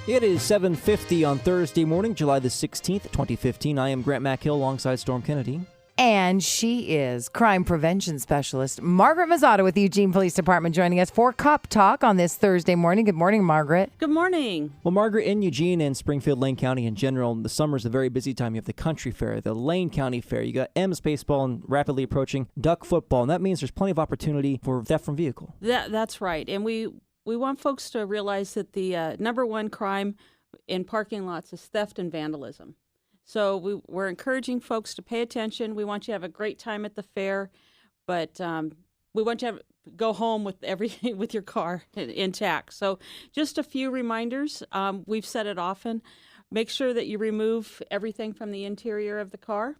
It is 7:50 on Thursday morning, July the 16th, 2015. I am Grant McHill alongside Storm Kennedy. And she is Crime Prevention Specialist Margaret Mazzotta with the Eugene Police Department joining us for CopTalk on this Thursday morning. Good morning, Margaret. Good morning. Well, Margaret, in Eugene and Springfield, Lane County in general, the summer's a very busy time. You have the Country Fair, the Lane County Fair. You got M's baseball and rapidly approaching duck football. And that means there's plenty of opportunity for theft from vehicle. That's right. And we want folks to realize that the number one crime in parking lots is theft and vandalism. So we're encouraging folks to pay attention. We want you to have a great time at the fair, but we want you to go home with everything with your car intact. So just a few reminders. We've said it often. Make sure that you remove everything from the interior of the car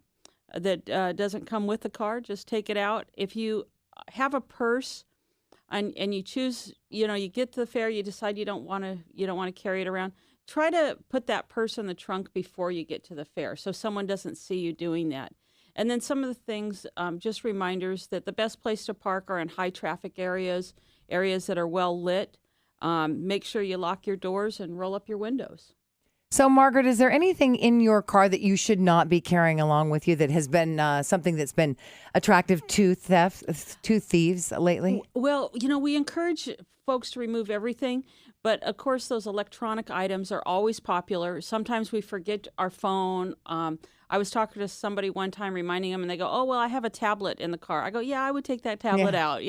that doesn't come with the car. Just take it out. If you have a purse and you choose, you get to the fair, you decide you don't want to carry it around. Try to put that purse in the trunk before you get to the fair so someone doesn't see you doing that. And then some of the things, just reminders that the best place to park are in high traffic areas that are well lit. Make sure you lock your doors and roll up your windows. So, Margaret, is there anything in your car that you should not be carrying along with you that has been something that's been attractive to thieves lately? Well, we encourage folks to remove everything. But, of course, those electronic items are always popular. Sometimes we forget our phone. I was talking to somebody one time reminding them, and they go, oh, well, I have a tablet in the car. I go, yeah, I would take that tablet out,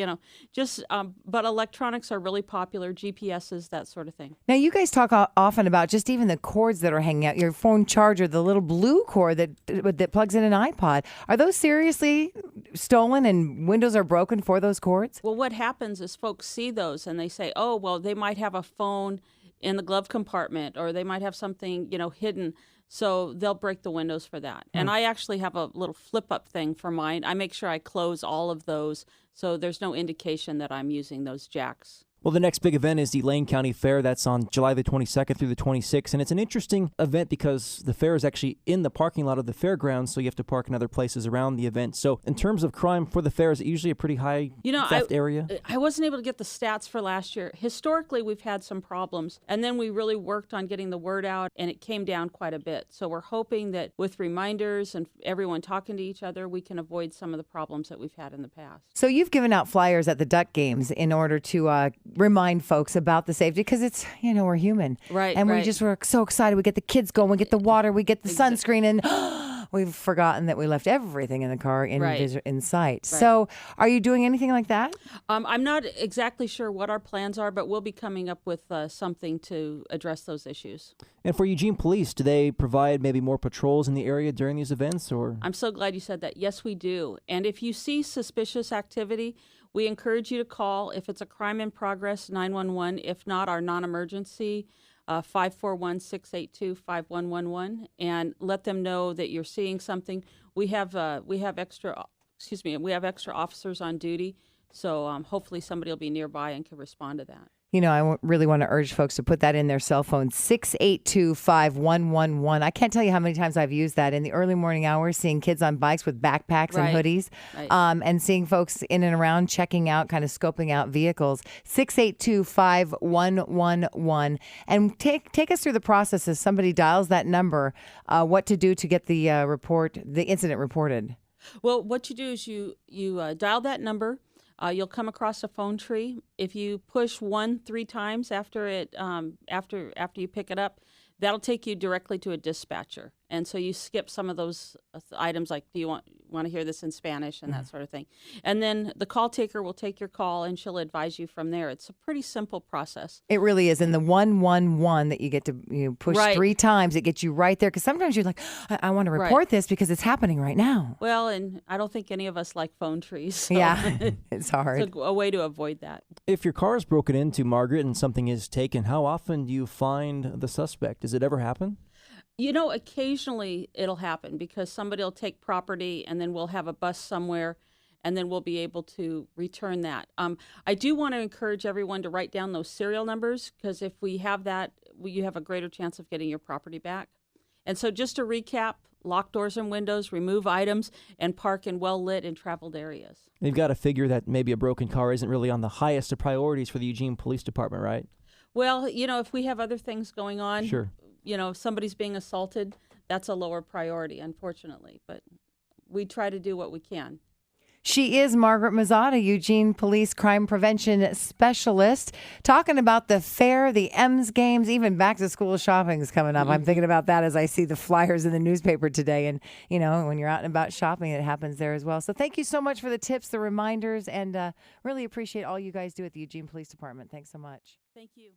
but electronics are really popular, GPSs, that sort of thing. Now, you guys talk often about just even the cords that are hanging out, your phone charger, the little blue cord that plugs in an iPod. Are those seriously stolen and windows are broken for those cords? Well, what happens is folks see those and they say, oh, well, they might have a phone in the glove compartment or they might have something, hidden. So they'll break the windows for that. And I actually have a little flip-up thing for mine. I make sure I close all of those so there's no indication that I'm using those jacks. Well, the next big event is the Lane County Fair. That's on July the 22nd through the 26th. And it's an interesting event because the fair is actually in the parking lot of the fairgrounds, so you have to park in other places around the event. So in terms of crime for the fair, is it usually a pretty high theft area? I wasn't able to get the stats for last year. Historically, we've had some problems, and then we really worked on getting the word out, and it came down quite a bit. So we're hoping that with reminders and everyone talking to each other, we can avoid some of the problems that we've had in the past. So you've given out flyers at the Duck Games in order to remind folks about the safety because it's, we're human. Right. And we're so excited. We get the kids going, we get the water, we get the sunscreen, and we've forgotten that we left everything in the car in sight. Right. So are you doing anything like that? I'm not exactly sure what our plans are, but we'll be coming up with something to address those issues. And for Eugene Police, do they provide maybe more patrols in the area during these events? Or I'm so glad you said that. Yes, we do. And if you see suspicious activity, we encourage you to call. If it's a crime in progress, 911. If not, our non-emergency, 541-682-5111, and let them know that you're seeing something. We have extra officers on duty, so hopefully somebody will be nearby and can respond to that. I really want to urge folks to put that in their cell phone, 682-5111. I can't tell you how many times I've used that in the early morning hours, seeing kids on bikes with backpacks and hoodies, and seeing folks in and around checking out, kind of scoping out vehicles. 682-5111. And take us through the process as somebody dials that number, what to do to get the incident reported. Well, what you do is you dial that number. You'll come across a phone tree. If you push 1 3 times after you pick it up, that'll take you directly to a dispatcher. And so you skip some of those items like, do you want to hear this in Spanish and that sort of thing. And then the call taker will take your call and she'll advise you from there. It's a pretty simple process. It really is. And the 111 that you get to push 3 times, it gets you right there. Because sometimes you're like, I want to report this because it's happening right now. Well, and I don't think any of us like phone trees. So yeah, it's hard. It's a way to avoid that. If your car is broken into, Margaret, and something is taken, how often do you find the suspect? Does it ever happen? Occasionally it'll happen because somebody will take property and then we'll have a bus somewhere and then we'll be able to return that. I do want to encourage everyone to write down those serial numbers because if we have that, you have a greater chance of getting your property back. And so just to recap, lock doors and windows, remove items, and park in well-lit and traveled areas. You've got to figure that maybe a broken car isn't really on the highest of priorities for the Eugene Police Department, right? Well, if we have other things going on, Sure. if somebody's being assaulted, that's a lower priority, unfortunately. But we try to do what we can. She is Margaret Mazzotta, Eugene Police Crime Prevention Specialist, talking about the fair, the M's games, even back to school shopping is coming up. I'm thinking about that as I see the flyers in the newspaper today. And, when you're out and about shopping, it happens there as well. So thank you so much for the tips, the reminders, and really appreciate all you guys do at the Eugene Police Department. Thanks so much. Thank you.